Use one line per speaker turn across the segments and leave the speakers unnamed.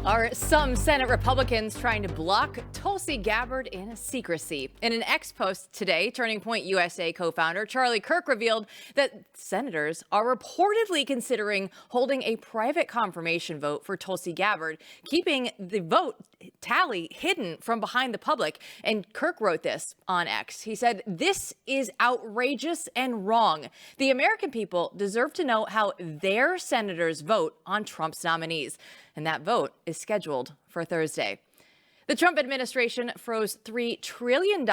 Are some Senate Republicans trying to block Tulsi Gabbard in secrecy? In an X post today, Turning Point USA co-founder Charlie Kirk revealed that senators are reportedly considering holding a private confirmation vote for Tulsi Gabbard, keeping the vote tally hidden from behind the public. And Kirk wrote this on X. He said, "This is outrageous and wrong. The American people deserve to know how their senators vote on Trump's nominees." And that vote is scheduled for Thursday. The Trump administration froze $3 trillion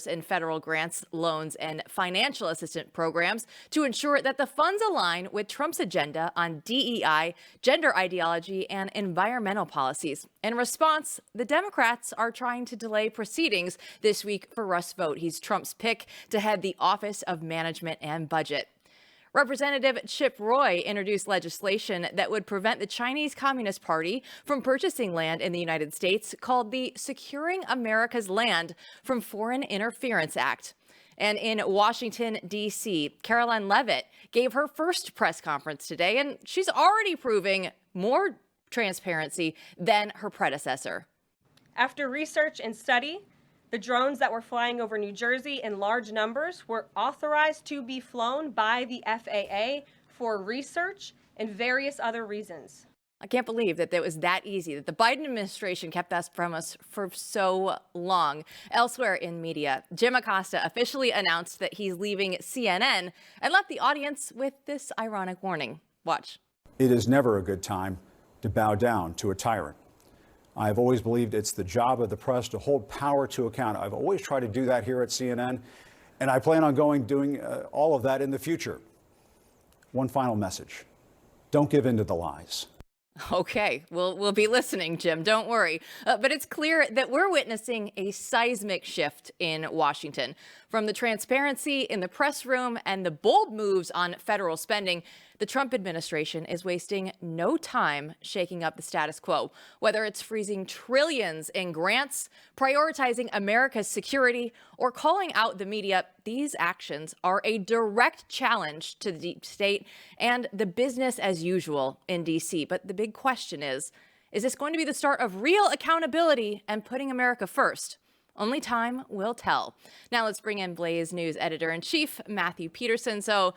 in federal grants, loans, and financial assistance programs to ensure that the funds align with Trump's agenda on DEI, gender ideology, and environmental policies. In response, the Democrats are trying to delay proceedings this week for Russ Vought. He's Trump's pick to head the Office of Management and Budget. Representative Chip Roy introduced legislation that would prevent the Chinese Communist Party from purchasing land in the United States, called the Securing America's Land from Foreign Interference Act. And in Washington, D.C., Karoline Leavitt gave her first press conference today, and she's already proving more transparency than her predecessor.
After research and study, the drones that were flying over New Jersey in large numbers were authorized to be flown by the FAA for research and various other reasons.
I can't believe that it was that easy, that the Biden administration kept that from us for so long. Elsewhere in media, Jim Acosta officially announced that he's leaving CNN and left the audience with this ironic warning. Watch.
It is never a good time to bow down to a tyrant. I've always believed it's the job of the press to hold power to account. I've always tried to do that here at CNN, and I plan on doing all of that in the future. One final message. Don't give in to the lies.
Okay, we'll be listening, Jim. Don't worry. But it's clear that we're witnessing a seismic shift in Washington. From the transparency in the press room and the bold moves on federal spending, the Trump administration is wasting no time shaking up the status quo. Whether it's freezing trillions in grants, prioritizing America's security, or calling out the media, these actions are a direct challenge to the deep state and the business as usual in D.C. But the big question is this going to be the start of real accountability and putting America first? Only time will tell. Now let's bring in Blaze News Editor-in-Chief Matthew Peterson. So,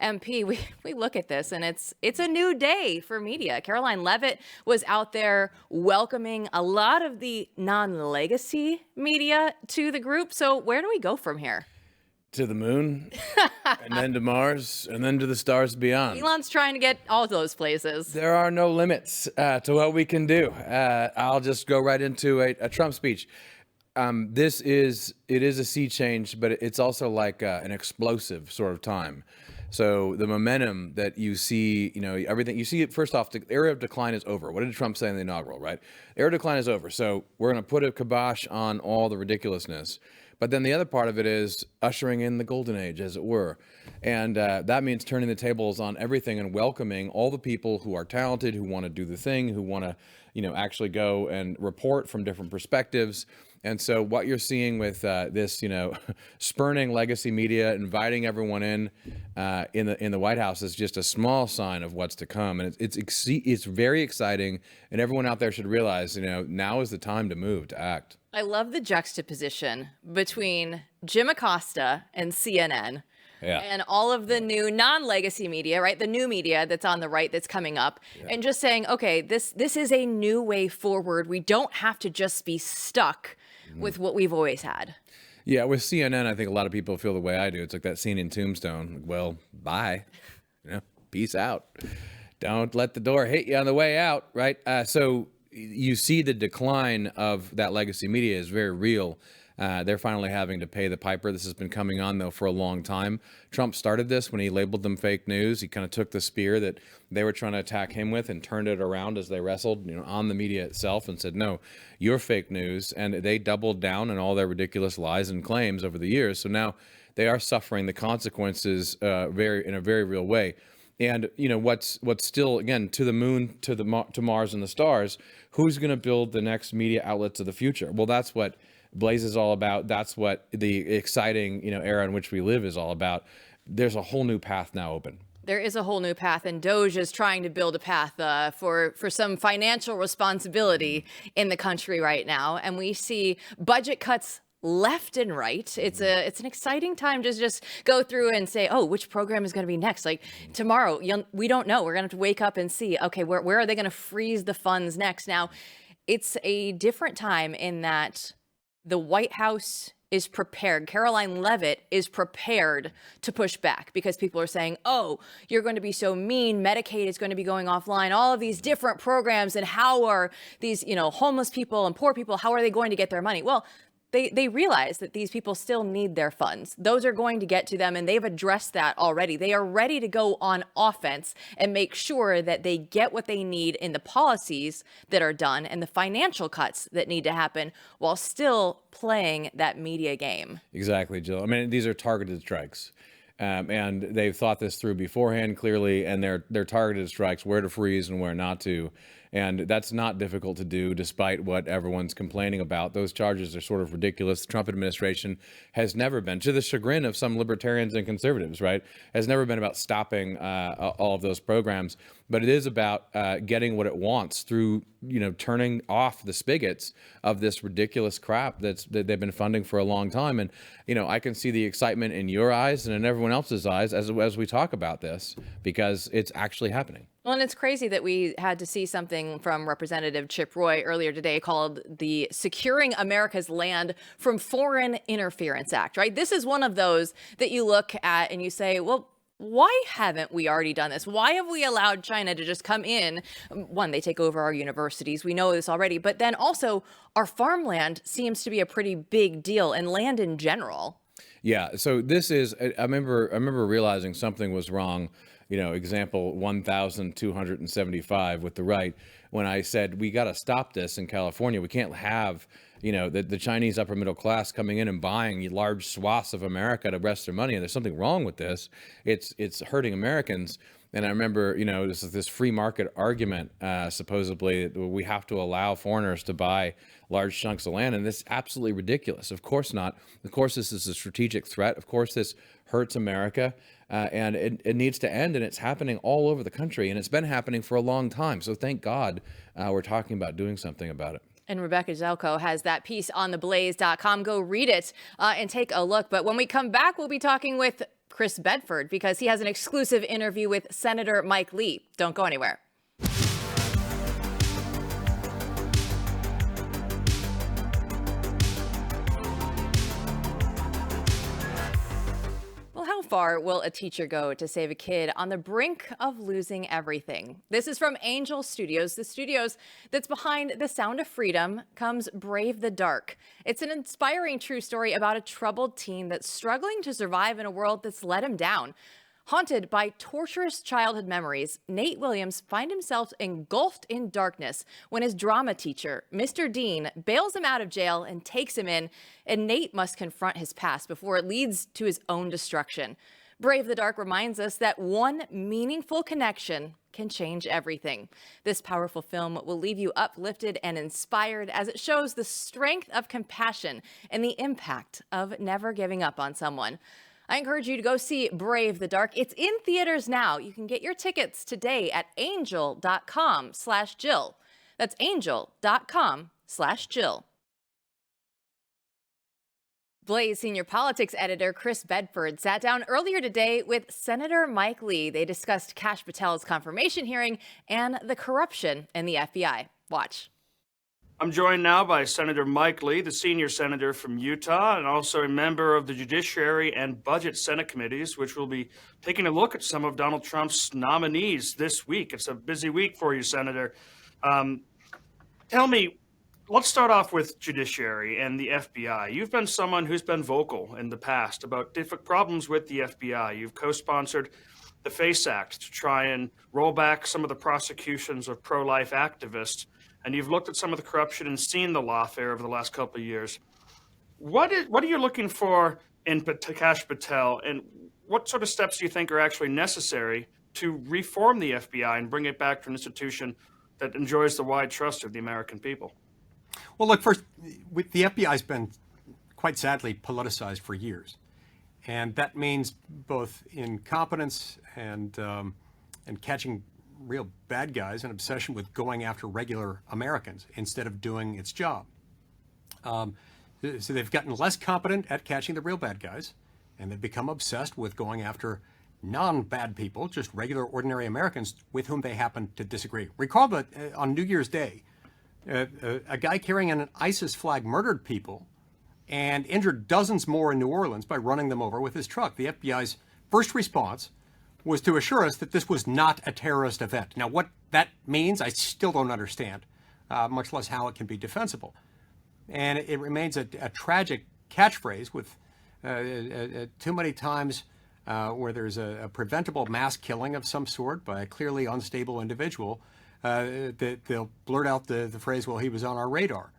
MP, we look at this and it's a new day for media. Karoline Leavitt was out there welcoming a lot of the non-legacy media to the group. So where do we go from here?
To the moon, and then to Mars, and then to the stars beyond.
Elon's trying to get all those places.
There are no limits to what we can do. I'll just go right into a Trump speech. It is a sea change, but it's also like an explosive sort of time. So the momentum that you see, everything you see it. First off, the era of decline is over. What did Trump say in the inaugural, right? The era of decline is over. So we're going to put a kibosh on all the ridiculousness. But then the other part of it is ushering in the golden age, as it were. And that means turning the tables on everything and welcoming all the people who are talented, who want to do the thing, who want to, actually go and report from different perspectives. And so what you're seeing with this, spurning legacy media, inviting everyone in the White House is just a small sign of what's to come. And it's very exciting. And everyone out there should realize, now is the time to move, to act.
I love the juxtaposition between Jim Acosta and CNN.
Yeah.
And all of the new non-legacy media, right? The new media that's on the right that's coming up, and just saying, okay, this is a new way forward. We don't have to just be stuck with what we've always had.
Yeah, with CNN, I think a lot of people feel the way I do. It's like that scene in Tombstone. Well, bye. Peace out. Don't let the door hit you on the way out, right? So you see the decline of that legacy media is very real. They're finally having to pay the piper. This has been coming on, though, for a long time. Trump started this when he labeled them fake news. He kind of took the spear that they were trying to attack him with and turned it around as they wrestled, on the media itself and said, no, you're fake news. And they doubled down on all their ridiculous lies and claims over the years. So now they are suffering the consequences in a very real way. And what's still, again, to the moon, to Mars and the stars, who's going to build the next media outlets of the future? Well, that's what Blaze is all about. That's what the exciting, era in which we live is all about. There's a whole new path now open.
There is a whole new path, and Doge is trying to build a path for some financial responsibility in the country right now. And we see budget cuts left and right. It's an exciting time to just go through and say, oh, which program is going to be next? Like tomorrow, we don't know. We're going to have to wake up and see, okay, where are they going to freeze the funds next? Now, it's a different time in that the White House is prepared. Karoline Leavitt is prepared to push back because people are saying, oh, you're going to be so mean. Medicaid is going to be going offline. All of these different programs. And how are these, homeless people and poor people, how are they going to get their money? Well, they realize that these people still need their funds. Those are going to get to them, and they've addressed that already. They are ready to go on offense and make sure that they get what they need in the policies that are done and the financial cuts that need to happen while still playing that media game.
Exactly, Jill. I mean, these are targeted strikes. And they've thought this through beforehand, clearly, and they're targeted strikes, where to freeze and where not to. And that's not difficult to do, despite what everyone's complaining about. Those charges are sort of ridiculous. The Trump administration has never been, to the chagrin of some libertarians and conservatives, right, has never been about stopping all of those programs. But it is about getting what it wants through, turning off the spigots of this ridiculous crap that they've been funding for a long time. And, I can see the excitement in your eyes and in everyone else's eyes as we talk about this, because it's actually happening.
Well, and it's crazy that we had to see something from Representative Chip Roy earlier today called the Securing America's Land from Foreign Interference Act, right? This is one of those that you look at and you say, well, why haven't we already done this? Why have we allowed China to just come in? One, they take over our universities. We know this already. But then also our farmland seems to be a pretty big deal, and land in general.
Yeah. So this is, I remember realizing something was wrong. Example 1,275 with the right, when I said, we got to stop this in California. We can't have, the Chinese upper middle class coming in and buying large swaths of America to rest their money. And there's something wrong with this. It's hurting Americans. And I remember, this free market argument, supposedly we have to allow foreigners to buy large chunks of land. And this is absolutely ridiculous. Of course not. Of course, this is a strategic threat. Of course, this hurts America. And it needs to end, and it's happening all over the country, and it's been happening for a long time. So thank God we're talking about doing something about it.
And Rebecca Zelko has that piece on theblaze.com. Go read it and take a look. But when we come back, we'll be talking with Chris Bedford because he has an exclusive interview with Senator Mike Lee. Don't go anywhere. How far will a teacher go to save a kid on the brink of losing everything? This is from Angel Studios, the studios that's behind The Sound of Freedom comes Brave the Dark. It's an inspiring true story about a troubled teen that's struggling to survive in a world that's let him down. Haunted by torturous childhood memories, Nate Williams finds himself engulfed in darkness when his drama teacher, Mr. Dean, bails him out of jail and takes him in, and Nate must confront his past before it leads to his own destruction. Brave the Dark reminds us that one meaningful connection can change everything. This powerful film will leave you uplifted and inspired as it shows the strength of compassion and the impact of never giving up on someone. I encourage you to go see Brave the Dark. It's in theaters now. You can get your tickets today at angel.com/Jill. That's angel.com/Jill. Blaze senior politics editor Chris Bedford sat down earlier today with Senator Mike Lee. They discussed Kash Patel's confirmation hearing and the corruption in the FBI. Watch.
I'm joined now by Senator Mike Lee, the senior senator from Utah, and also a member of the Judiciary and Budget Senate committees, which will be taking a look at some of Donald Trump's nominees this week. It's a busy week for you, Senator. Tell me, let's start off with Judiciary and the FBI. You've been someone who's been vocal in the past about different problems with the FBI. You've co-sponsored the FACE Act to try and roll back some of the prosecutions of pro-life activists. And you've looked at some of the corruption and seen the lawfare over the last couple of years. What are you looking for in Kash Patel, and what sort of steps do you think are actually necessary to reform the FBI and bring it back to an institution that enjoys the wide trust of the American people?
Well, look, first, the FBI has been quite sadly politicized for years. And that means both incompetence and catching real bad guys, an obsession with going after regular Americans instead of doing its job. So they've gotten less competent at catching the real bad guys, and they've become obsessed with going after non-bad people, just regular, ordinary Americans with whom they happen to disagree. Recall that on New Year's Day, a guy carrying an ISIS flag murdered people and injured dozens more in New Orleans by running them over with his truck. The FBI's first response was to assure us that this was not a terrorist event. Now, what that means, I still don't understand, much less how it can be defensible. And it remains a tragic catchphrase with too many times where there's a preventable mass killing of some sort by a clearly unstable individual, they'll blurt out the phrase, well, he was on our radar.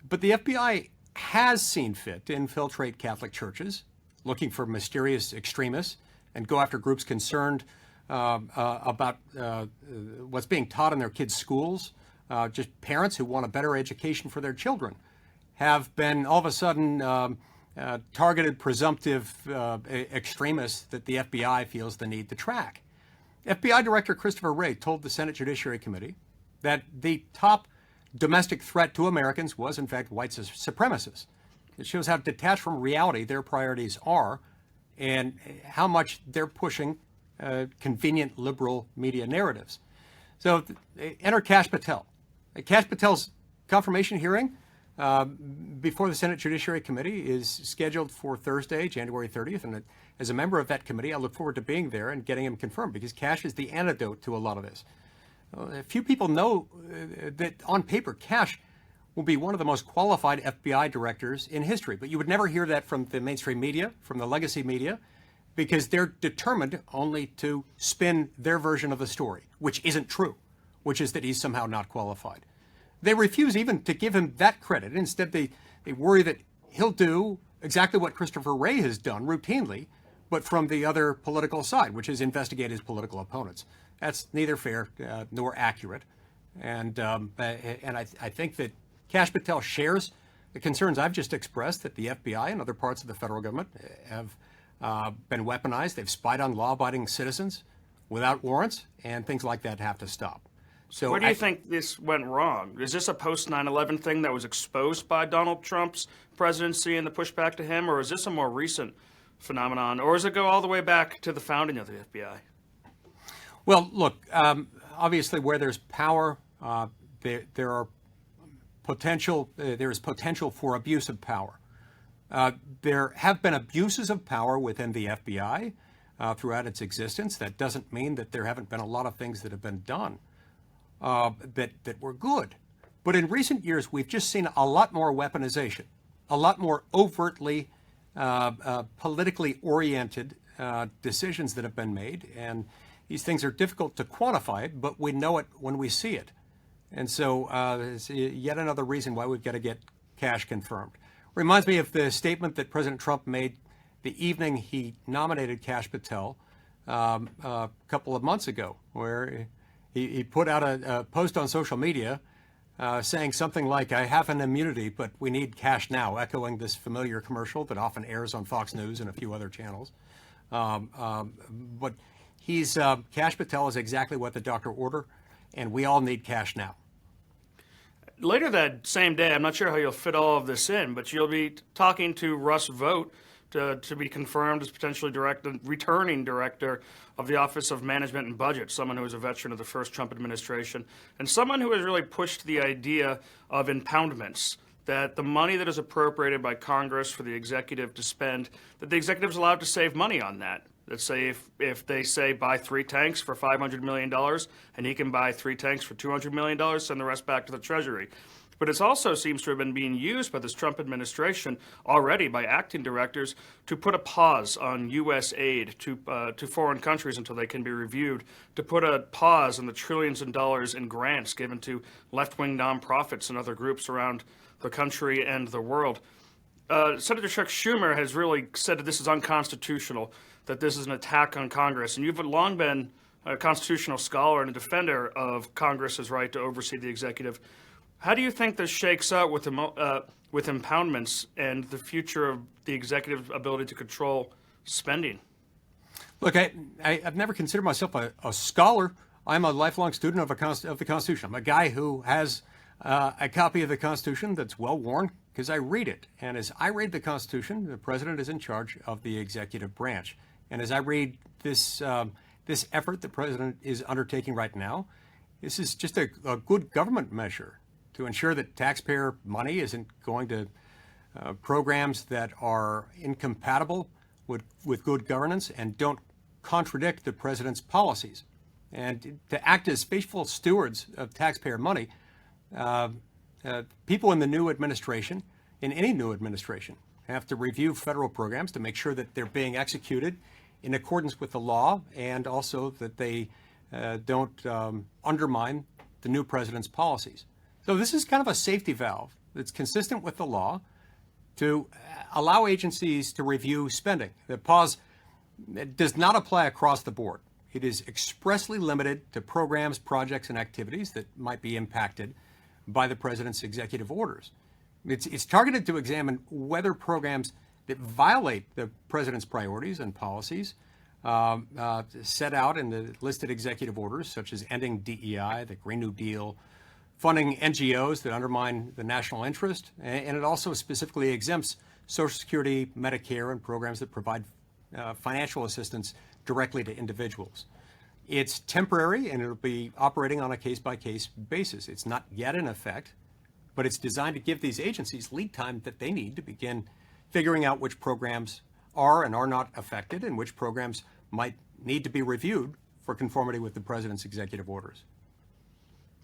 But the FBI has seen fit to infiltrate Catholic churches, looking for mysterious extremists, and go after groups concerned about what's being taught in their kids' schools. Just parents who want a better education for their children have been all of a sudden targeted presumptive extremists that the FBI feels the need to track. FBI Director Christopher Wray told the Senate Judiciary Committee that the top domestic threat to Americans was, in fact, white supremacists. It shows how detached from reality their priorities are and how much they're pushing convenient liberal media narratives. So enter Kash Patel. Kash Patel's confirmation hearing before the Senate Judiciary Committee is scheduled for Thursday, January 30th. And as a member of that committee, I look forward to being there and getting him confirmed, because Kash is the antidote to a lot of this. Few people know that on paper, Kash will be one of the most qualified FBI directors in history. But you would never hear that from the mainstream media, from the legacy media, because they're determined only to spin their version of the story, which isn't true, which is that he's somehow not qualified. They refuse even to give him that credit. Instead, they worry that he'll do exactly what Christopher Wray has done routinely, but from the other political side, which is investigate his political opponents. That's neither fair nor accurate. And I think that Kash Patel shares the concerns I've just expressed, that the FBI and other parts of the federal government have been weaponized. They've spied on law-abiding citizens without warrants, and things like that have to stop. So
where do you think this went wrong? Is this a post-9/11 thing that was exposed by Donald Trump's presidency and the pushback to him, or is this a more recent phenomenon, or does it go all the way back to the founding of the FBI?
Well, look, obviously where there's power, there is potential for abuse of power. There have been abuses of power within the FBI throughout its existence. That doesn't mean that there haven't been a lot of things that have been done that were good. But in recent years, we've just seen a lot more weaponization, a lot more overtly politically oriented decisions that have been made. And these things are difficult to quantify, but we know it when we see it. And so it's yet another reason why we've got to get Kash confirmed. Reminds me of the statement that President Trump made the evening he nominated Kash Patel a couple of months ago, where he put out a post on social media saying something like, I have an immunity, but we need Kash now, echoing this familiar commercial that often airs on Fox News and a few other channels. But Kash Patel is exactly what the doctor ordered, and we all need Kash now.
Later that same day, I'm not sure how you'll fit all of this in, but you'll be talking to Russ Vought to be confirmed as potentially returning director of the Office of Management and Budget, someone who is a veteran of the first Trump administration, and someone who has really pushed the idea of impoundments, that the money that is appropriated by Congress for the executive to spend, that the executive is allowed to save money on that. Let's say if they say buy 3 tanks for $500 million and he can buy 3 tanks for $200 million, send the rest back to the Treasury. But it also seems to have been being used by this Trump administration already by acting directors to put a pause on U.S. aid to foreign countries until they can be reviewed, to put a pause on the trillions of dollars in grants given to left-wing nonprofits and other groups around the country and the world. Senator Chuck Schumer has really said that this is unconstitutional, that this is an attack on Congress. And you've long been a constitutional scholar and a defender of Congress's right to oversee the executive. How do you think this shakes out with impoundments and the future of the executive's ability to control spending?
Look, I've never considered myself a scholar. I'm a lifelong student of the Constitution. I'm a guy who has a copy of the Constitution that's well worn because I read it. And as I read the Constitution, the president is in charge of the executive branch. And as I read this this effort the president is undertaking right now, this is just a good government measure to ensure that taxpayer money isn't going to programs that are incompatible with good governance and don't contradict the president's policies. And to act as faithful stewards of taxpayer money, people in the new administration, in any new administration, have to review federal programs to make sure that they're being executed in accordance with the law, and also that they don't undermine the new president's policies. So this is kind of a safety valve that's consistent with the law to allow agencies to review spending. The pause does not apply across the board. It is expressly limited to programs, projects, and activities that might be impacted by the president's executive orders. It's targeted to examine whether programs that violate the president's priorities and policies set out in the listed executive orders, such as ending DEI, the Green New Deal, funding NGOs that undermine the national interest, and it also specifically exempts Social Security, Medicare, and programs that provide financial assistance directly to individuals. It's temporary, and it'll be operating on a case-by-case basis. It's not yet in effect, but it's designed to give these agencies lead time that they need to begin figuring out which programs are and are not affected and which programs might need to be reviewed for conformity with the president's executive orders.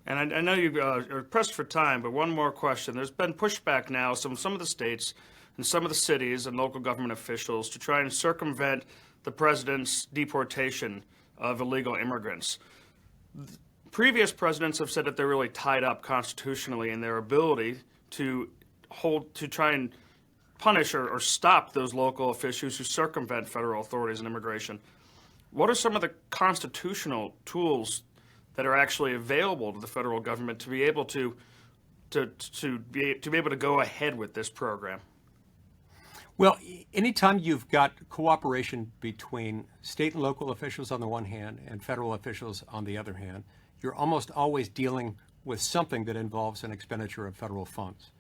And I know you are pressed for time, but one more question. There's been pushback now from some of the states and some of the cities and local government officials to try and circumvent the president's deportation of illegal immigrants. Previous presidents have said that they're really tied up constitutionally in their ability to try and punish or stop those local officials who circumvent federal authorities in immigration. What are some of the constitutional tools that are actually available to the federal government to be able to be able to go ahead with this program?
Well, anytime you've got cooperation between state and local officials on the one hand and federal officials on the other hand, you're almost always dealing with something that involves an expenditure of federal funds.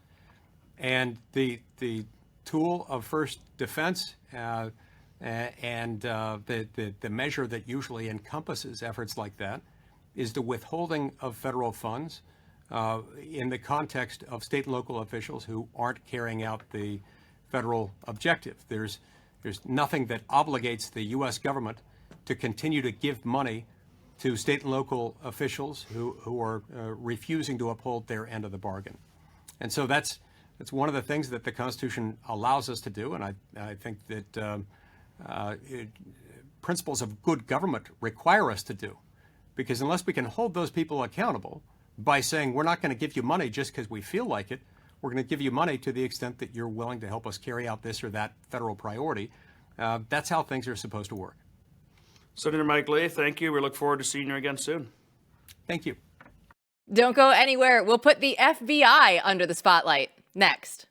And the tool of first defense and the measure that usually encompasses efforts like that is the withholding of federal funds in the context of state and local officials who aren't carrying out the federal objective. There's nothing that obligates the U.S. government to continue to give money to state and local officials who are refusing to uphold their end of the bargain. And so that's one of the things that the Constitution allows us to do, and I think that principles of good government require us to do. Because unless we can hold those people accountable by saying we're not going to give you money just because we feel like it, we're going to give you money to the extent that you're willing to help us carry out this or that federal priority, that's how things are supposed to work.
Senator Mike Lee, thank you. We look forward to seeing you again soon.
Thank you.
Don't go anywhere. We'll put the FBI under the spotlight next.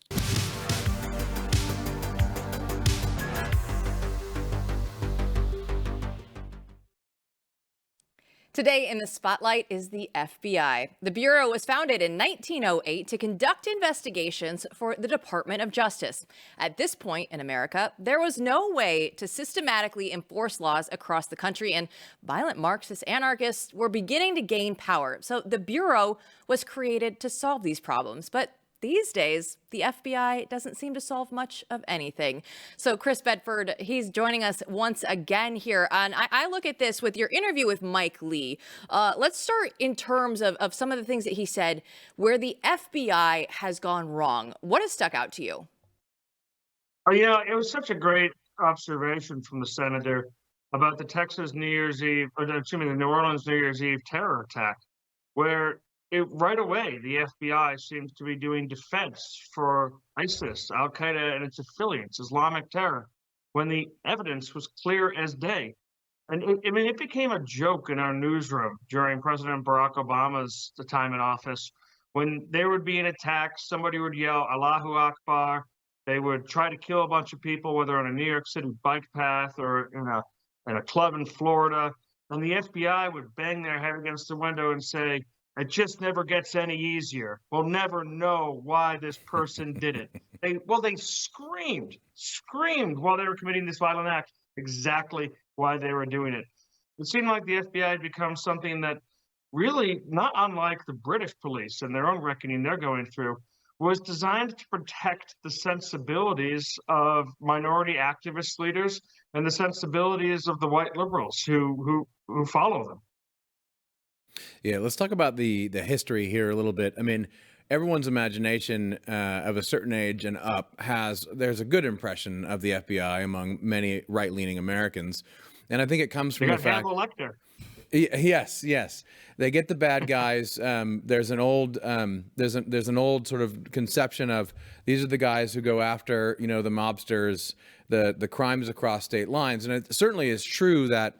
Today in the spotlight is the FBI. The Bureau was founded in 1908 to conduct investigations for the Department of Justice. At this point in America, there was no way to systematically enforce laws across the country, and violent Marxist anarchists were beginning to gain power. So the Bureau was created to solve these problems. But these days, the FBI doesn't seem to solve much of anything. So Chris Bedford, he's joining us once again here. And I look at this with your interview with Mike Lee. Let's start in terms of some of the things that he said where the FBI has gone wrong. What has stuck out to you?
Oh, yeah, it was such a great observation from the senator about the Texas New Year's Eve, or excuse me, the New Orleans New Year's Eve terror attack, where right away, the FBI seems to be doing defense for ISIS, Al Qaeda, and its affiliates, Islamic terror, when the evidence was clear as day. And it became a joke in our newsroom during President Barack Obama's time in office. When there would be an attack, somebody would yell, Allahu Akbar, They would try to kill a bunch of people, whether on a New York City bike path or in a club in Florida. And the FBI would bang their head against the window and say, it just never gets any easier. We'll never know why this person did it. They screamed while they were committing this violent act, exactly why they were doing it. It seemed like the FBI had become something that really, not unlike the British police and their own reckoning they're going through, was designed to protect the sensibilities of minority activist leaders and the sensibilities of the white liberals who follow them.
Yeah, let's talk about the history here a little bit. I mean, everyone's imagination of a certain age and up there's a good impression of the FBI among many right-leaning Americans, and I think it comes from the fact.
Hannibal Lecter.
Yes. They get the bad guys. There's an old sort of conception of these are the guys who go after, the mobsters, the crimes across state lines. And it certainly is true that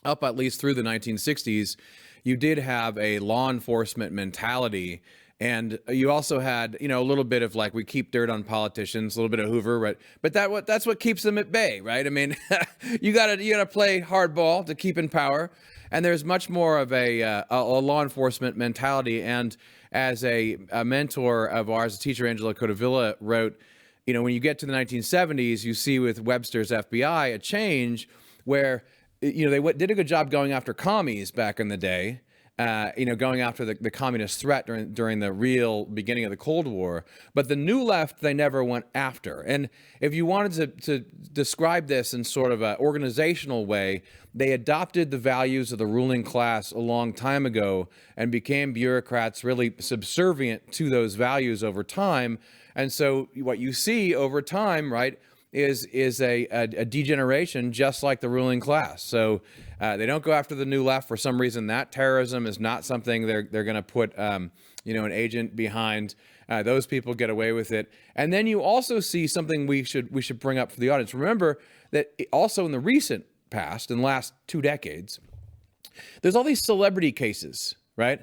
up at least through the 1960s, you did have a law enforcement mentality. And you also had, a little bit of like, we keep dirt on politicians, a little bit of Hoover, right? But that's what keeps them at bay, right? I mean, you gotta play hardball to keep in power. And there's much more of a law enforcement mentality. And as a mentor of ours, a teacher, Angela Codavilla, wrote, when you get to the 1970s, you see with Webster's FBI a change where, they did a good job going after commies back in the day. Going after the communist threat during the real beginning of the Cold War. But the New Left, they never went after. And if you wanted to describe this in sort of an organizational way, they adopted the values of the ruling class a long time ago and became bureaucrats really subservient to those values over time. And so what you see over time, right, is a degeneration just like the ruling class. So they don't go after the New Left for some reason. That terrorism is not something they're going to put an agent behind. Those people get away with it. And then you also see something we should bring up for the audience. Remember that also in the recent past, in the last 2 decades, there's all these celebrity cases, right?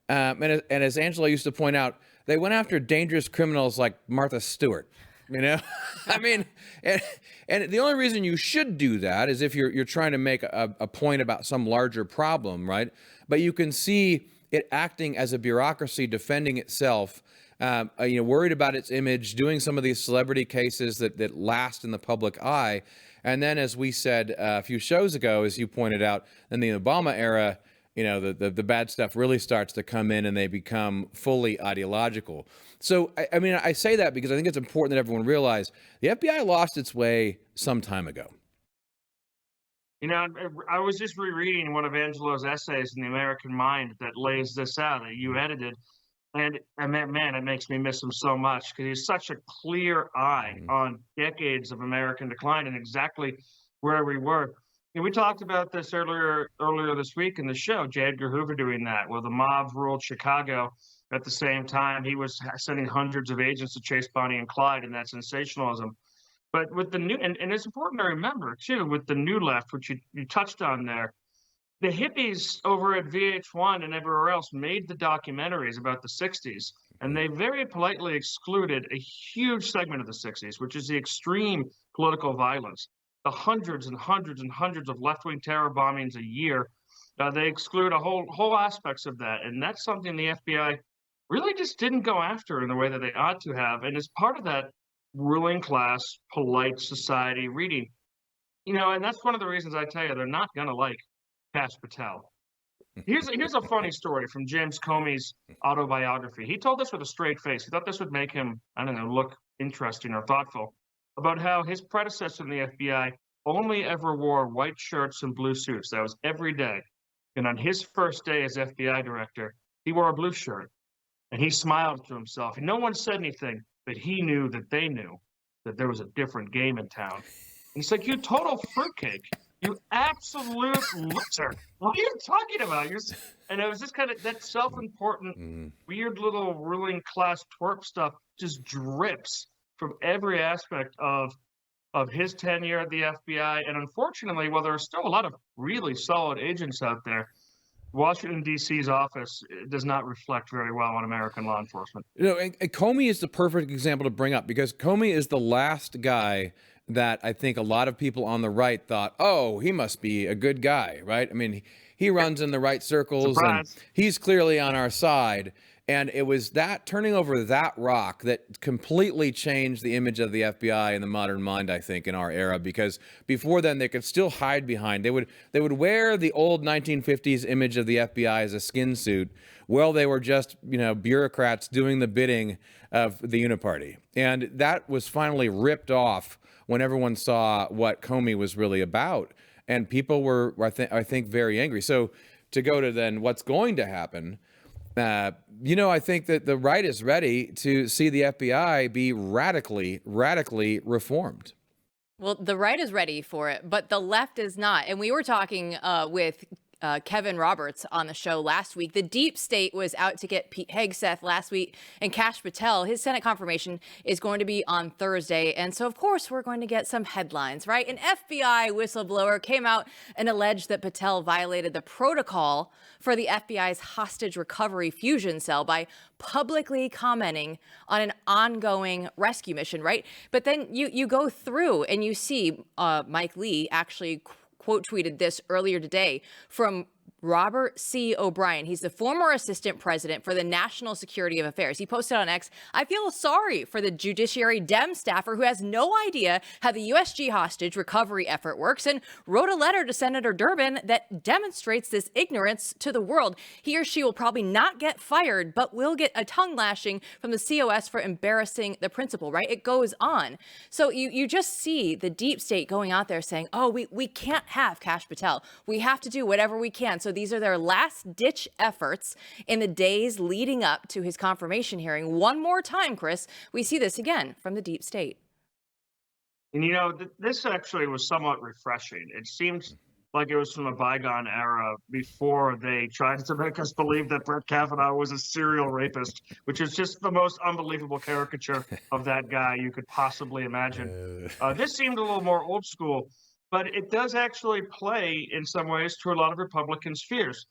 And as Angela used to point out, they went after dangerous criminals like Martha Stewart. I mean, and the only reason you should do that is if you're trying to make a point about some larger problem, right? But you can see it acting as a bureaucracy defending itself, worried about its image, doing some of these celebrity cases that last in the public eye. And then, as we said a few shows ago, as you pointed out, in the Obama era, the bad stuff really starts to come in and they become fully ideological. So, I say that because I think it's important that everyone realize the FBI lost its way some time ago.
I was just rereading one of Angelo's essays in The American Mind that lays this out that you edited. And man, it makes me miss him so much because he's such a clear eye on decades of American decline and exactly where we were. We talked about this earlier this week in the show, J. Edgar Hoover doing that, where the mob ruled Chicago. At the same time, he was sending hundreds of agents to chase Bonnie and Clyde, and that sensationalism. But with the new, and it's important to remember, too, with the New Left, which you touched on there, the hippies over at VH1 and everywhere else made the documentaries about the 60s, and they very politely excluded a huge segment of the 60s, which is the extreme political violence. The hundreds and hundreds and hundreds of left-wing terror bombings a year, they exclude a whole aspects of that. And that's something the FBI really just didn't go after in the way that they ought to have. And as part of that ruling class, polite society reading, and that's one of the reasons I tell you, they're not going to like Kash Patel. Here's a funny story from James Comey's autobiography. He told this with a straight face. He thought this would make him, look interesting or thoughtful, about how his predecessor in the FBI only ever wore white shirts and blue suits. That was every day. And on his first day as FBI director, he wore a blue shirt. And he smiled to himself. And no one said anything, but he knew that they knew that there was a different game in town. And he's like, you total fruitcake. You absolute loser. What are you talking about? And it was just kind of that self-important, weird little ruling class twerp stuff just drips from every aspect of his tenure at the FBI. And unfortunately, while there are still a lot of really solid agents out there, Washington, D.C.'s office does not reflect very well on American law enforcement.
You know, and Comey is the perfect example to bring up because Comey is the last guy that I think a lot of people on the right thought, oh, he must be a good guy, right? I mean, he runs in the right circles
Surprise.
and he's clearly on our side. And it was that turning over that rock that completely changed the image of the FBI in the modern mind, I think, in our era, because before then they could still hide behind. They would wear the old 1950s image of the FBI as a skin suit while they were just, you know, bureaucrats doing the bidding of the Uniparty. And that was finally ripped off when everyone saw what Comey was really about. And people were, I think, very angry. So to go to then what's going to happen, you know, I think that the right is ready to see the FBI be radically reformed.
Well, the right is ready for it, but the left is not. And we were talking with Kevin Roberts on the show last week. The deep state was out to get Pete Hegseth last week, and Kash Patel, his Senate confirmation is going to be on Thursday. And so, of course, we're going to get some headlines, right? An FBI whistleblower came out and alleged that Patel violated the protocol for the FBI's hostage recovery fusion cell by publicly commenting on an ongoing rescue mission, right? But then you go through and you see Mike Lee actually quote tweeted this earlier today from Robert C. O'Brien. He's the former assistant president for the National Security of Affairs. He posted on X, "I feel sorry for the Judiciary Dem staffer who has no idea how the USG hostage recovery effort works," and wrote a letter to Senator Durbin that demonstrates this ignorance to the world. He or she will probably not get fired, but will get a tongue lashing from the COS for embarrassing the principal, right? It goes on. So you just see the deep state going out there saying, oh, we can't have Kash Patel. We have to do whatever we can. So these are their last-ditch efforts in the days leading up to his confirmation hearing. One more time, Chris, we see this again from the deep state.
And, you know, this actually was somewhat refreshing. It seems like it was from a bygone era before they tried to make us believe that Brett Kavanaugh was a serial rapist, which is just the most unbelievable caricature of that guy you could possibly imagine. This seemed a little more old school. But it does actually play in some ways to a lot of Republicans' fears.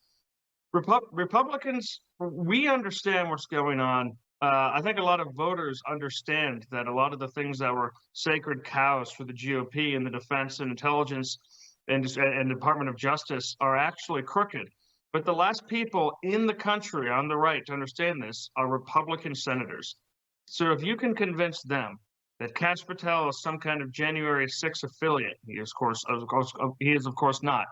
Republicans, we understand what's going on. I think a lot of voters understand that a lot of the things that were sacred cows for the GOP and the defense and intelligence and Department of Justice are actually crooked. But the last people in the country on the right to understand this are Republican senators. So if you can convince them that Kash Patel is some kind of January 6th affiliate, he is of course not.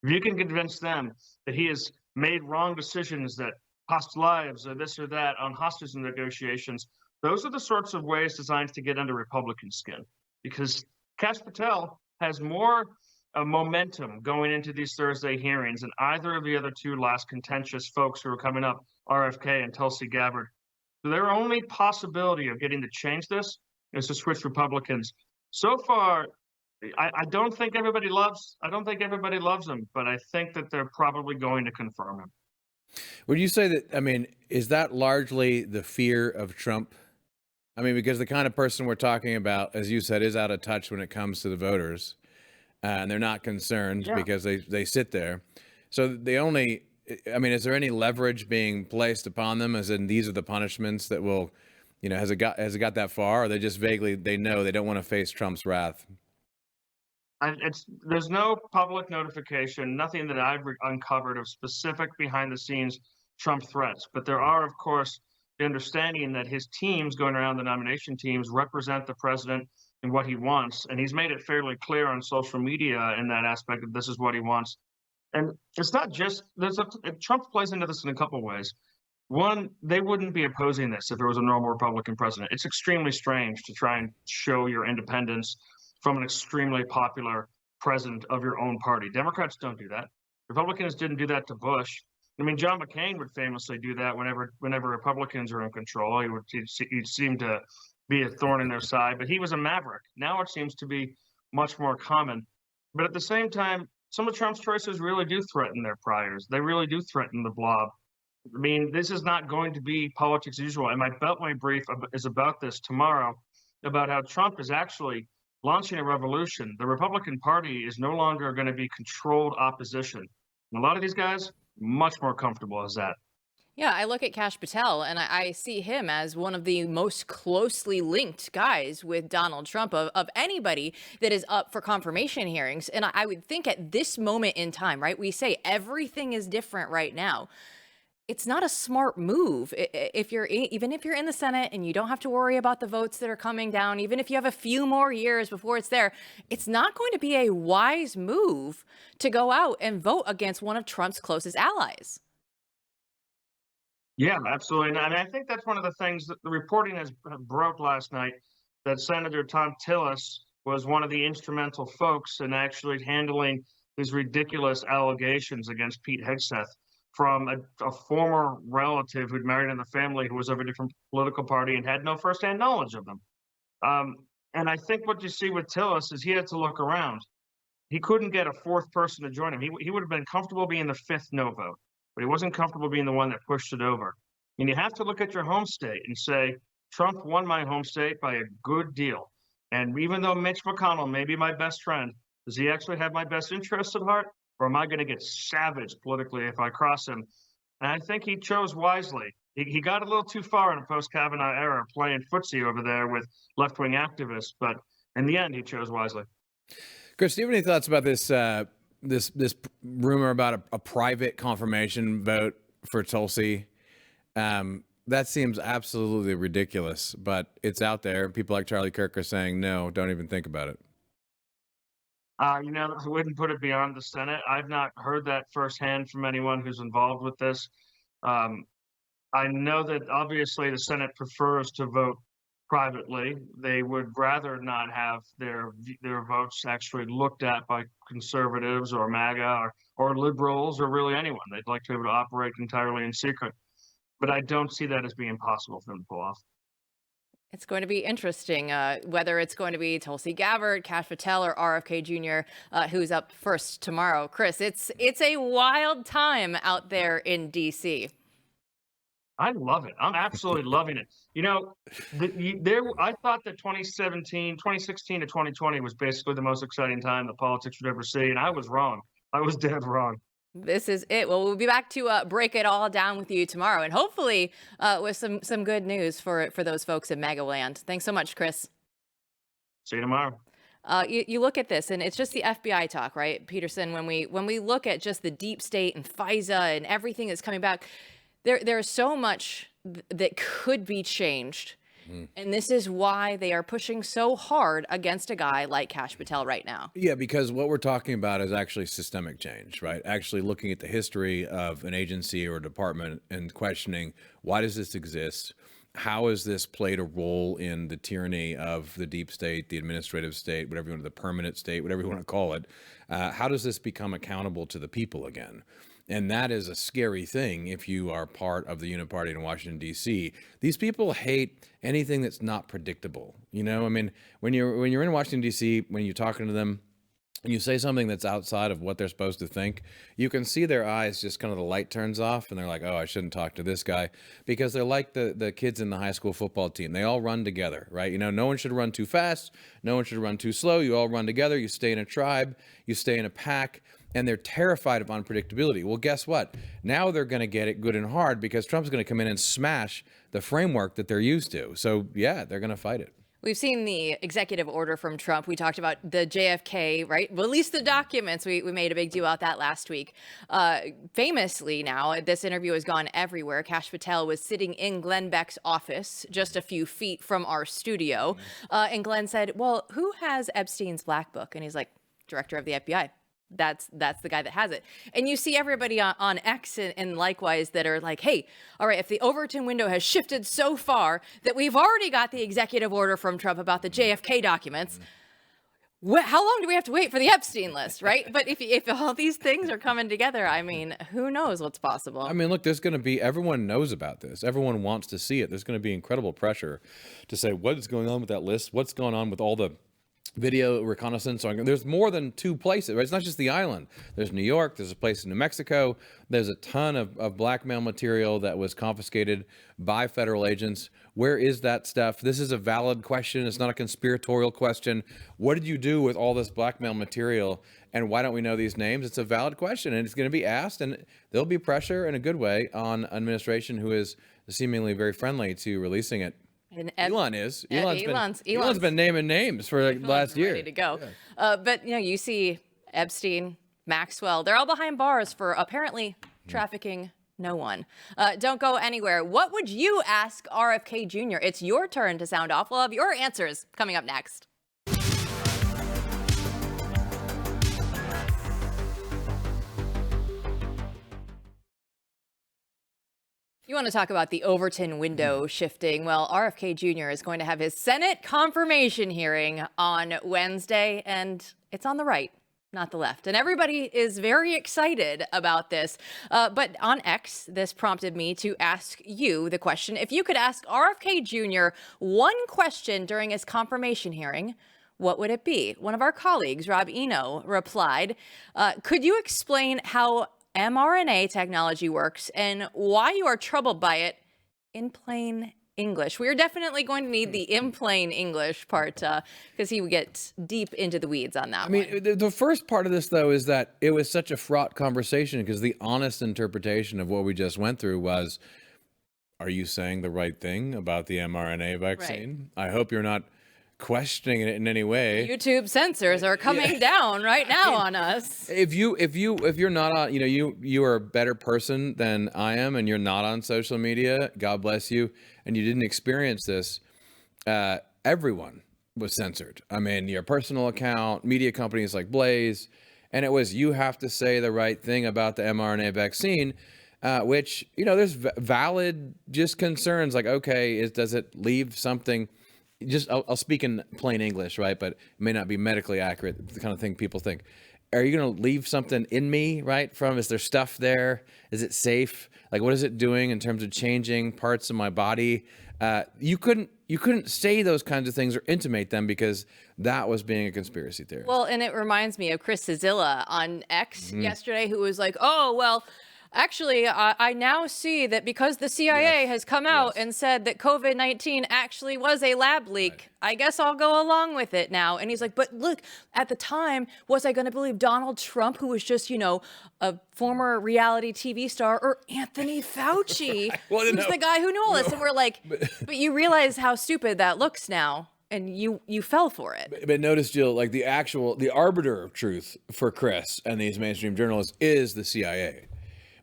If you can convince them that he has made wrong decisions that cost lives or this or that on hostage negotiations, those are the sorts of ways designed to get under Republican skin. Because Kash Patel has more momentum going into these Thursday hearings than either of the other two last contentious folks who are coming up, RFK and Tulsi Gabbard. So their only possibility of getting to change this is to switch Republicans. So far, I don't think everybody loves him, but I think that they're probably going to confirm him.
Would you say that, I mean, is that largely the fear of Trump? I mean, because the kind of person we're talking about, as you said, is out of touch when it comes to the voters, and they're not concerned because they sit there. So is there any leverage being placed upon them, as in these are the punishments that will, you know, has it got that far, or they just vaguely, they know they don't want to face Trump's wrath?
There's no public notification, nothing that I've uncovered of specific behind the scenes Trump threats. But there are, of course, the understanding that his teams going around, the nomination teams, represent the president and what he wants. And he's made it fairly clear on social media in that aspect that this is what he wants. And it's not just, Trump plays into this in a couple ways. One, they wouldn't be opposing this if there was a normal Republican president. It's extremely strange to try and show your independence from an extremely popular president of your own party. Democrats don't do that. Republicans didn't do that to Bush. I mean, John McCain would famously do that whenever Republicans are in control. He'd seem to be a thorn in their side, but he was a maverick. Now it seems to be much more common. But at the same time, some of Trump's choices really do threaten their priors. They really do threaten the blob. I mean, this is not going to be politics as usual. And my Beltway brief is about this tomorrow, about how Trump is actually launching a revolution. The Republican Party is no longer going to be controlled opposition. And a lot of these guys, much more comfortable as that.
Yeah, I look at Kash Patel and I see him as one of the most closely linked guys with Donald Trump of anybody that is up for confirmation hearings. And I would think at this moment in time, right, we say everything is different right now. It's not a smart move if you're even if you're in the Senate and you don't have to worry about the votes that are coming down, even if you have a few more years before it's there, it's not going to be a wise move to go out and vote against one of Trump's closest allies.
Yeah, absolutely. And I think that's one of the things that the reporting has broke last night, that Senator Tom Tillis was one of the instrumental folks in actually handling these ridiculous allegations against Pete Hegseth from a former relative who'd married in the family who was of a different political party and had no firsthand knowledge of them. And I think what you see with Tillis is he had to look around. He couldn't get a fourth person to join him. He would have been comfortable being the fifth no vote, but he wasn't comfortable being the one that pushed it over. And you have to look at your home state and say, Trump won my home state by a good deal. And even though Mitch McConnell may be my best friend, does he actually have my best interests at heart? Or am I going to get savaged politically if I cross him? And I think he chose wisely. He got a little too far in a post-Kavanaugh era playing footsie over there with left-wing activists, but in the end, he chose wisely.
Chris, do you have any thoughts about this this rumor about a private confirmation vote for Tulsi? That seems absolutely ridiculous, but it's out there. People like Charlie Kirk are saying, no, don't even think about it.
I wouldn't put it beyond the Senate. I've not heard that firsthand from anyone who's involved with this. I know that obviously the Senate prefers to vote privately. They would rather not have their votes actually looked at by conservatives or MAGA or liberals or really anyone. They'd like to be able to operate entirely in secret. But I don't see that as being possible for them to pull off.
It's going to be interesting whether it's going to be Tulsi Gabbard, Kash Patel, or RFK Jr. Who's up first tomorrow. Chris, it's a wild time out there in D.C.
I love it. I'm absolutely loving it. I thought that 2016 to 2020 was basically the most exciting time that politics would ever see, and I was wrong. I was dead wrong.
This is it. Well, we'll be back to break it all down with you tomorrow, and hopefully with some good news for those folks in MAGA land. Thanks so much, Chris.
See you tomorrow.
You look at this, and it's just the FBI talk, right, Peterson? When we look at just the deep state and FISA and everything that's coming back, there's so much that could be changed. And this is why they are pushing so hard against a guy like Kash Patel right now.
Yeah, because what we're talking about is actually systemic change, right? Actually looking at the history of an agency or a department and questioning, why does this exist? How has this played a role in the tyranny of the deep state, the administrative state, whatever you want, the permanent state, whatever you want to call it? How does this become accountable to the people again? And that is a scary thing if you are part of the Uniparty in Washington, D.C. These people hate anything that's not predictable. I mean, when you're in Washington, D.C., when you're talking to them, and you say something that's outside of what they're supposed to think, you can see their eyes just kind of the light turns off and they're like, oh, I shouldn't talk to this guy, because they're like the kids in the high school football team. They all run together, right? No one should run too fast. No one should run too slow. You all run together. You stay in a tribe. You stay in a pack. And they're terrified of unpredictability. Well, guess what? Now they're going to get it good and hard because Trump's going to come in and smash the framework that they're used to. So, yeah, they're going to fight it.
We've seen the executive order from Trump. We talked about the JFK, right? Release the documents. We made a big deal about that last week. Famously now, this interview has gone everywhere. Kash Patel was sitting in Glenn Beck's office just a few feet from our studio. And Glenn said, well, who has Epstein's black book? And he's like, director of the FBI. That's the guy that has it. And you see everybody on X and likewise that are like, hey, all right, if the Overton window has shifted so far that we've already got the executive order from Trump about the JFK documents, how long do we have to wait for the Epstein list, right? But if all these things are coming together, I mean, who knows what's possible?
I mean, look, there's going to be, everyone knows about this. Everyone wants to see it. There's going to be incredible pressure to say, what is going on with that list? What's going on with all the video reconnaissance. There's more than 2 places, right? It's not just the island. There's New York. There's a place in New Mexico. There's a ton of blackmail material that was confiscated by federal agents. Where is that stuff? This is a valid question. It's not a conspiratorial question. What did you do with all this blackmail material? And why don't we know these names? It's a valid question, and it's going to be asked, and there'll be pressure in a good way on administration who is seemingly very friendly to releasing it.
And
Elon is.
Elon's
Been naming names for the last year.
Ready to go. But you see Epstein, Maxwell, they're all behind bars for apparently trafficking no one. Don't go anywhere. What would you ask RFK Jr.? It's your turn to sound off. We'll have your answers coming up next. You want to talk about the Overton window shifting? Well, RFK Jr. is going to have his Senate confirmation hearing on Wednesday, and it's on the right, not the left. And everybody is very excited about this. But on X, this prompted me to ask you the question. If you could ask RFK Jr. one question during his confirmation hearing, what would it be? One of our colleagues, RINO, replied, could you explain how mRNA technology works and why you are troubled by it in plain English? We are definitely going to need the in plain English part because he would get deep into the weeds on that one.
I mean, the first part of this, though, is that it was such a fraught conversation because the honest interpretation of what we just went through was, are you saying the right thing about the mRNA vaccine? Right. I hope you're not questioning it in any way.
YouTube censors are coming down right now on us.
If you're not on, you are a better person than I am, and you're not on social media, God bless you, and you didn't experience this, everyone was censored. I mean, your personal account, media companies like Blaze, and it was, you have to say the right thing about the mRNA vaccine, which, there's valid just concerns like, okay, does it leave something? I'll speak in plain English, right? But it may not be medically accurate, the kind of thing people think. Are you going to leave something in me, right? Is there stuff there? Is it safe? Like, what is it doing in terms of changing parts of my body? You couldn't say those kinds of things or intimate them because that was being a conspiracy theorist.
Well, and it reminds me of Chris Cizilla on X yesterday, who was like, oh, well, actually, I now see that because the CIA has come out and said that COVID-19 actually was a lab leak, I guess I'll go along with it now. And he's like, but look, at the time, was I going to believe Donald Trump, who was just, a former reality TV star, or Anthony Fauci, who's the guy who knew all this? And we're like, but you realize how stupid that looks now. And you fell for it.
But notice, Jill, like the arbiter of truth for Chris and these mainstream journalists is the CIA.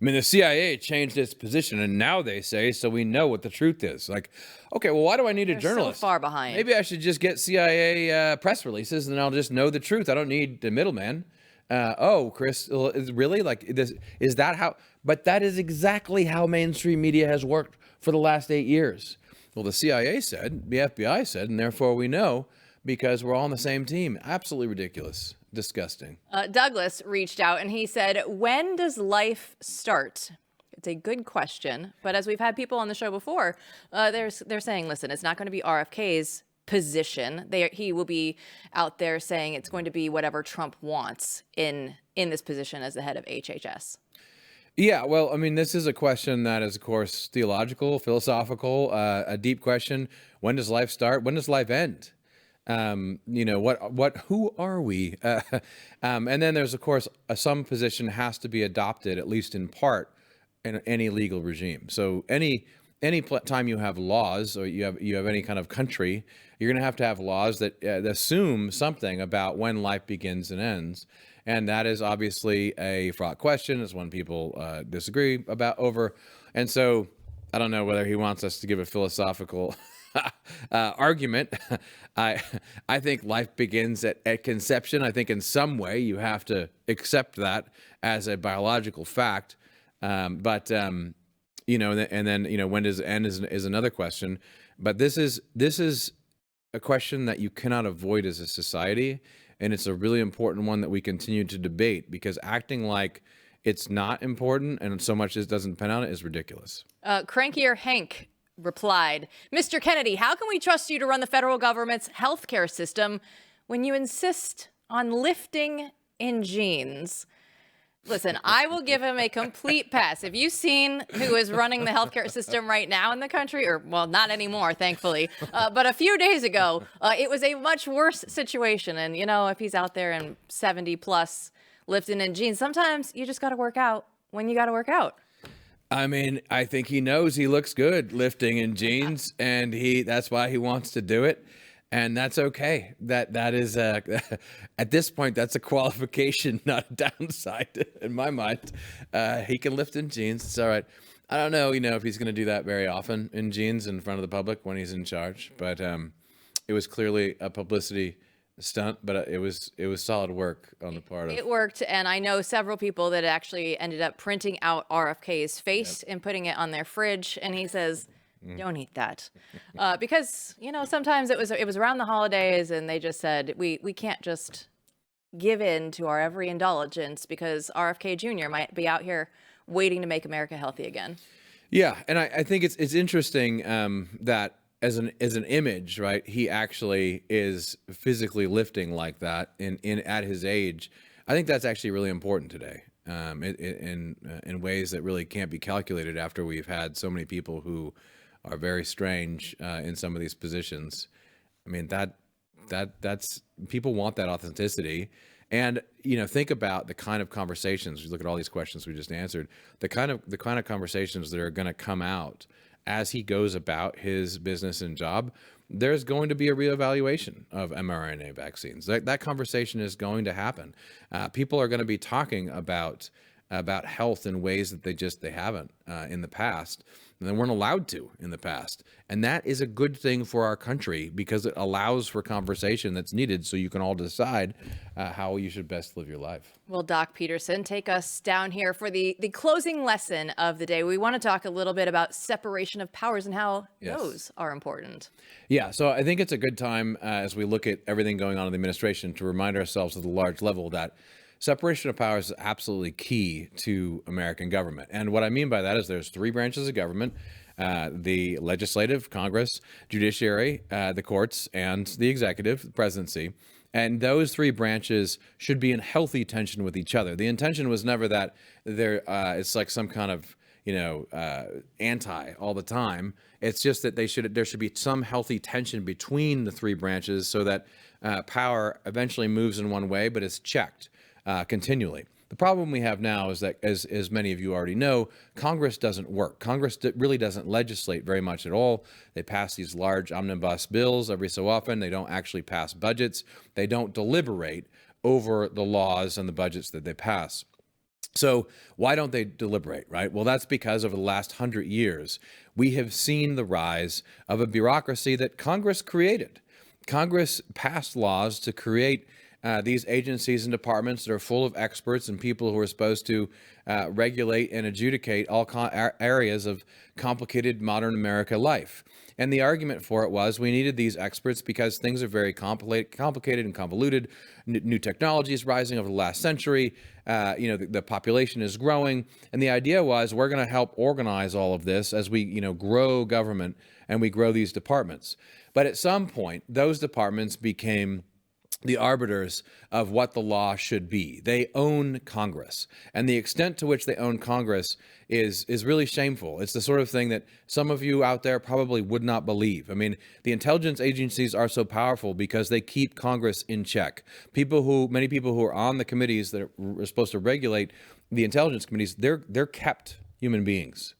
I mean, the CIA changed its position, and now they say, so we know what the truth is. Like, okay, well, why do I need a journalist?
So far behind.
Maybe I should just get CIA press releases, and I'll just know the truth. I don't need the middleman. Chris, really? Like, is that how? But that is exactly how mainstream media has worked for the last 8 years. Well, the CIA said, the FBI said, and therefore we know because we're all on the same team. Absolutely ridiculous. Disgusting.
Douglas reached out and he said, when does life start? It's a good question. But as we've had people on the show before, they're saying, listen, it's not going to be RFK's position. He will be out there saying it's going to be whatever Trump wants in this position as the head of HHS.
Yeah, well, I mean, this is a question that is, of course, theological, philosophical, a deep question. When does life start? When does life end? Who are we? And then there's, of course, some position has to be adopted, at least in part, in any legal regime. So any time you have laws or you have any kind of country, you're going to have laws that assume something about when life begins and ends. And that is obviously a fraught question. It's one people disagree about over. And so I don't know whether he wants us to give a philosophical argument. I think life begins at conception. I think in some way you have to accept that as a biological fact. And then when does it end is another question. But this is a question that you cannot avoid as a society. And it's a really important one that we continue to debate because acting like it's not important and so much as doesn't depend on it is ridiculous.
Crankier Hank replied, Mr. Kennedy, how can we trust you to run the federal government's healthcare system when you insist on lifting in jeans. Listen, I will give him a complete pass. Have you seen who is running the healthcare system right now in the country? Or, well, not anymore, thankfully. But a few days ago, it was a much worse situation. And, you know, if he's out there in 70 plus lifting in jeans, sometimes you just got to work out when you got to work out.
I mean, I think he knows he looks good lifting in jeans, and that's why he wants to do it. And that's okay. That is at this point, that's a qualification, not a downside in my mind. He can lift in jeans. It's all right. I don't know, if he's going to do that very often in jeans in front of the public when he's in charge. But it was clearly a publicity stunt, but it was solid work on the part of.
It worked, and I know several people that actually ended up printing out RFK's face and putting it on their fridge. And he says, don't eat that, because sometimes it was around the holidays, and they just said we can't just give in to our every indulgence because RFK Jr. might be out here waiting to make America healthy again. Yeah, and I think it's interesting that as an image, right? He actually is physically lifting like that in at his age. I think that's actually really important today. In ways that really can't be calculated after we've had so many people who are very strange in some of these positions. I mean, that's people want that authenticity. And, think about the kind of conversations, you look at all these questions we just answered, the kind of conversations that are going to come out as he goes about his business and job. There's going to be a reevaluation of mRNA vaccines. That conversation is going to happen. People are going to be talking about health in ways that they haven't in the past, and they weren't allowed to in the past. And that is a good thing for our country because it allows for conversation that's needed so you can all decide how you should best live your life. Well, Doc Peterson, take us down here for the closing lesson of the day. We want to talk a little bit about separation of powers and how those are important. Yeah, so I think it's a good time as we look at everything going on in the administration to remind ourselves at the large level that separation of powers is absolutely key to American government. And what I mean by that is there's three branches of government, the legislative, Congress, judiciary, the courts, and the executive, the presidency. And those three branches should be in healthy tension with each other. The intention was never that it's like some kind of anti all the time. It's just that there should be some healthy tension between the three branches so that power eventually moves in one way, but is checked continually. The problem we have now is that, as many of you already know, Congress doesn't work. Congress really doesn't legislate very much at all. They pass these large omnibus bills every so often. They don't actually pass budgets. They don't deliberate over the laws and the budgets that they pass. So why don't they deliberate, right? Well, that's because over the last 100 years, we have seen the rise of a bureaucracy that Congress created. Congress passed laws to create these agencies and departments that are full of experts and people who are supposed to regulate and adjudicate all areas of complicated modern America life. And the argument for it was we needed these experts because things are very complicated and convoluted. New technology is rising over the last century. The population is growing. And the idea was we're going to help organize all of this as we, grow government and we grow these departments. But at some point, those departments became the arbiters of what the law should be. They own Congress, and the extent to which they own Congress is really shameful. It's the sort of thing that some of you out there probably would not believe. I mean, the intelligence agencies are so powerful because they keep Congress in check. Many people who are on the committees that are supposed to regulate the intelligence committees, they're kept human beings.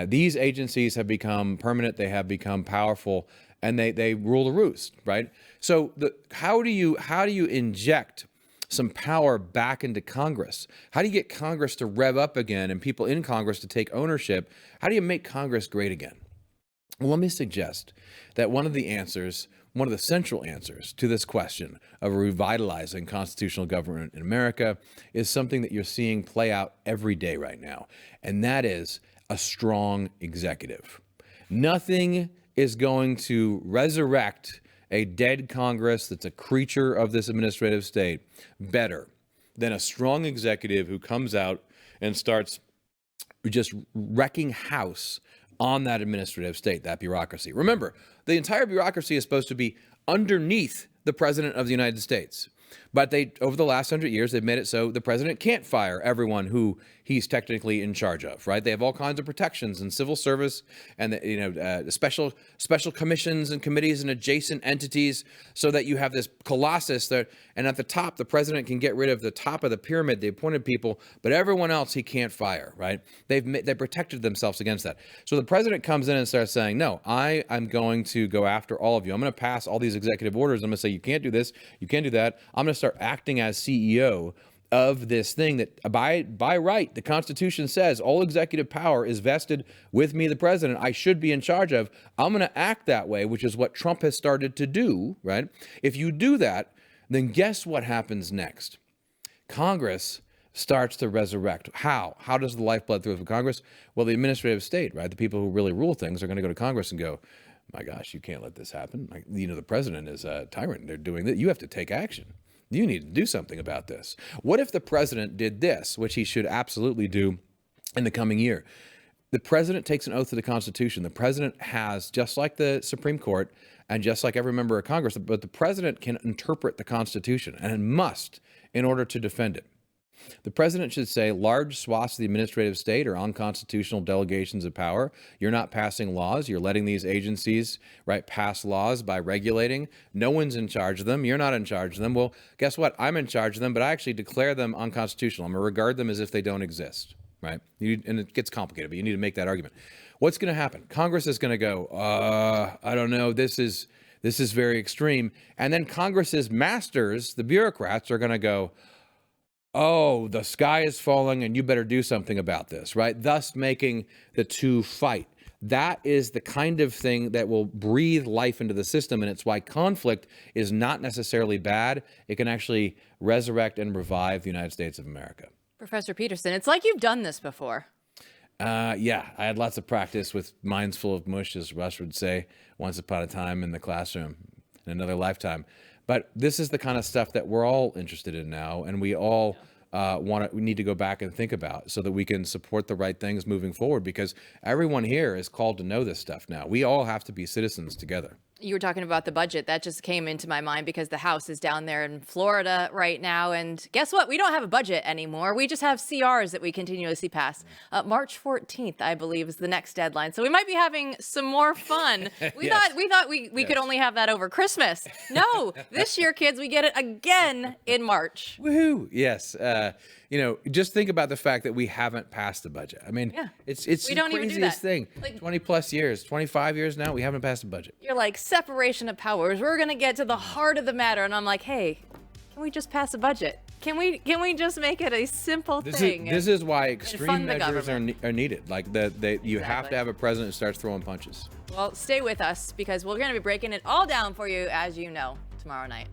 These agencies have become permanent. They have become powerful. And they rule the roost, right? So how do you inject some power back into Congress? How do you get Congress to rev up again and people in Congress to take ownership? How do you make Congress great again? Well, let me suggest that one of the central answers to this question of revitalizing constitutional government in America is something that you're seeing play out every day right now, and that is a strong executive. Nothing is going to resurrect a dead Congress that's a creature of this administrative state better than a strong executive who comes out and starts just wrecking house on that administrative state, that bureaucracy. Remember, the entire bureaucracy is supposed to be underneath
the president of the United States. But over the last 100 years, they've made it so the president can't fire everyone who he's technically in charge of, right? They have all kinds of protections and civil service and, special commissions and committees and adjacent entities so that you have this colossus and at the top, the president can get rid of the top of the pyramid, the appointed people, but everyone else he can't fire, right? They protected themselves against that. So the president comes in and starts saying, no, I'm going to go after all of you. I'm going to pass all these executive orders. I'm going to say, you can't do this, you can't do that. I'm going to start acting as CEO of this thing that by right, the Constitution says all executive power is vested with me, the president. I should be in charge of. I'm going to act that way, which is what Trump has started to do, right? If you do that, then guess what happens next? Congress starts to resurrect. How? How does the lifeblood flow through Congress? Well, the administrative state, right? The people who really rule things are going to go to Congress and go, my gosh, you can't let this happen. Like, the president is a tyrant. They're doing that. You have to take action. You need to do something about this. What if the president did this, which he should absolutely do in the coming year? The president takes an oath to the Constitution. The president has, just like the Supreme Court and just like every member of Congress, but the president can interpret the Constitution and must in order to defend it. The president should say large swaths of the administrative state are unconstitutional delegations of power. You're not passing laws. You're letting these agencies, right, pass laws by regulating. No one's in charge of them. You're not in charge of them. Well, guess what? I'm in charge of them, but I actually declare them unconstitutional. I'm going to regard them as if they don't exist, right? And it gets complicated, but you need to make that argument. What's going to happen? Congress is going to go, I don't know, this is very extreme. And then Congress's masters, the bureaucrats, are going to go, oh, the sky is falling and you better do something about this, right? Thus making the two fight. That is the kind of thing that will breathe life into the system, and it's why conflict is not necessarily bad. It can actually resurrect and revive the United States of America.
Professor Peterson, it's like you've done this before.
Yeah, I had lots of practice with minds full of mush, as Russ would say, once upon a time in the classroom, in another lifetime. But this is the kind of stuff that we're all interested in now, and we all we need to go back and think about so that we can support the right things moving forward, because everyone here is called to know this stuff now. We all have to be citizens together.
You were talking about the budget. That just came into my mind because the House is down there in Florida right now. And guess what? We don't have a budget anymore. We just have CRs that we continuously pass. March 14th, I believe, is the next deadline. So we might be having some more fun. We
Yes.
thought we could only have that over Christmas. No, this year, kids, we get it again in March.
Woohoo! Yes. Just think about the fact that we haven't passed the budget. I mean, it's
We
the
don't even do
craziest
that.
thing.
Like-
20 plus years, 25 years now, we haven't passed a budget.
You're like, separation of powers. We're going to get to the heart of the matter. And I'm like, hey, can we just pass a budget? Can we just make it a simple thing?
This is why
fund
extreme
the
measures
government.
are needed. Like you have
Exactly.
to have a president who starts throwing punches.
Well, stay with us because we're going to be breaking it all down for you, as you know, tomorrow night.